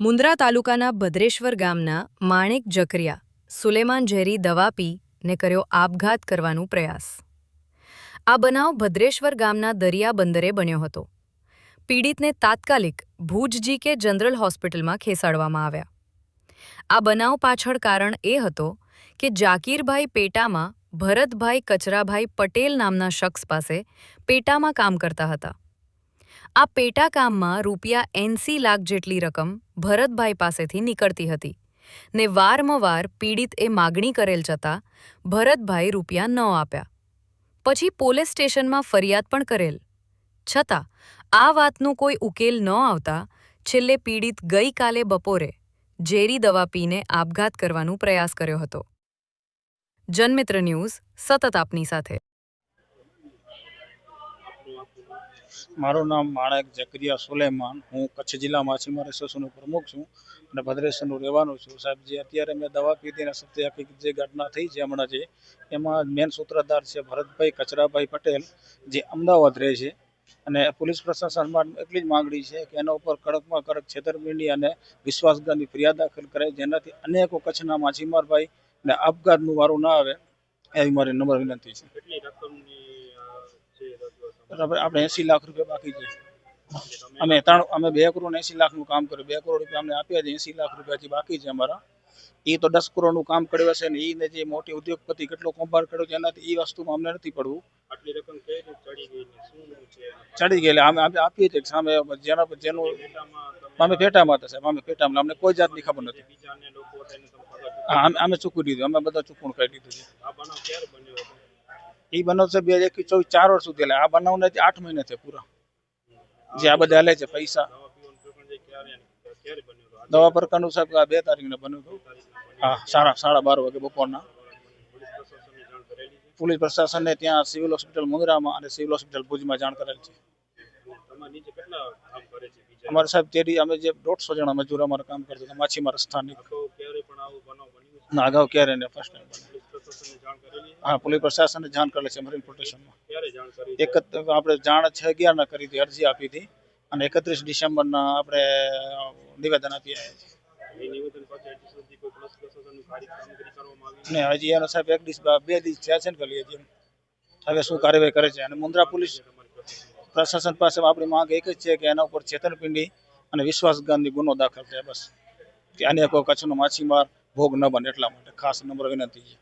મુન્દ્રા તાલુકાના ભદ્રેશ્વર ગામના માણેક જકરિયા સુલેમાન ઝેરી દવા પીને કર્યો આપઘાત કરવાનો પ્રયાસ। આ બનાવ ભદ્રેશ્વર ગામના દરિયા બંદરે બન્યો હતો। પીડિતને તાત્કાલિક ભુજ જીકે જનરલ હોસ્પિટલમાં ખસેડવામાં આવ્યા। આ બનાવ પાછળ કારણ એ હતો કે જાકીરભાઈ પેટામાં ભરતભાઈ કચરાભાઈ પટેલ નામના શખ્સ પાસે પેટામાં કામ કરતા હતા। આ પેટા કામમાં ₹80 લાખ જેટલી રકમ ભરતભાઈ પાસેથી નીકળતી હતી ને વારંવાર પીડિતએ માગણી કરેલ છતાં ભરતભાઈ રૂપિયા ન આપ્યા। પછી પોલીસ સ્ટેશનમાં ફરિયાદ પણ કરેલ છતાં આ વાતનો કોઈ ઉકેલ ન આવતા છેલ્લે પીડિત ગઈકાલે બપોરે ઝેરી દવા પીને આપઘાત કરવાનો પ્રયાસ કર્યો હતો। જનમિત્ર ન્યૂઝ સતત આપની સાથે। મારું નામ માણેક જકરિયા સુલેમાન, હું કચ્છ જિલ્લા માછીમાર એસોસિએશનનો પ્રમુખ છું અને ભદ્રેશ્વરનું રહેવાનું છું। સાહેબ, જે અત્યારે મેં દવા પીધી અને સત્ય હકીકત જે ઘટના થઈ છે હમણાં એમાં મેન સૂત્રધાર છે ભરતભાઈ કચરાભાઈ પટેલ, જે અમદાવાદ રહે છે। અને પોલીસ પ્રશાસનમાં એટલી જ માંગણી છે કે એના ઉપર કડકમાં કડક છેતરપિંડી અને વિશ્વાસઘાતની ફરિયાદ દાખલ કરે, જેનાથી અનેકો કચ્છના માછીમાર ભાઈ ને આપઘાતનું વારું ના આવે, એવી મારી નમ્ર વિનંતી છે। આપણે 80 લાખ રૂપિયા બાકી છે। અમે 2 કરોડ 80 લાખનું કામ કર્યું। 2 કરોડ રૂપિયા અમને આપ્યા છે, 80 લાખ રૂપિયાથી બાકી છે અમારા। એ તો 10 કરોડનું કામ કર્યું હશે ને એને જે મોટી ઉદ્યોગપતિ કેટલો કૌભાંડ કર્યો છે એનાથી એ વસ્તુમાં અમને નથી પડવું। આટલી રકમ કઈ રીતે ચડી ગયેલી અમે આપીએ છીએ સામે જેનું અમે પેટામાં હતા સાહેબ, અમે પેટામાં, અમને કોઈ જાતની ખબર નથી। અમે ચૂકવી દીધું, અમે બધા ચૂકવણું કરી દીધું છે। એ બનાવ છે 2021-24 4 વર્ષ સુધી, આ બનાવને 8 મહિના છે પૂરા, જે આ બધા હાલે છે પૈસા। દવા પ્રકારનું સાહેબ 2 તારીખને બન્યું હતું, હા 12:30 વાગે બપોરના। પોલીસ પ્રશાસનને ત્યાં સિવિલ હોસ્પિટલ મુન્દ્રામાં અને સિવિલ હોસ્પિટલ ભુજમાં જાણ કરેલ છે। અમારે સાહેબ અમે જે 150 જણા મજૂર અમારે કામ કરતા હતા, માછીમાર સ્થાનિક। ના, અગાઉ ક્યારે ને ફર્સ્ટ ટાઈમ। હા, પોલીસ પ્રશાસનને જાણ કરેલ છે મરીન પ્રોટેક્શનમાં। આપણે જાણ 6/11 કરી હતી, અરજી આપી હતી અને 31 ડિસેમ્બરના આપણે નિવેદન આપી આવ્યા છીએ। ને હજી એનો સાહેબ 2 દિવસ થયા છે ને કરી હજી હવે શું કાર્યવાહી કરે છે। અને મુન્દ્રા પોલીસ પ્રશાસન પાસે આપણી માંગ એક જ છે કે એના ઉપર છેતરપિંડી અને વિશ્વાસઘાતની ગુનો દાખલ થાય, બસ, કે આને કોઈ કચ્છનો માછીમાર ભોગ ન બને એટલા માટે ખાસ નમ્ર વિનંતી છે।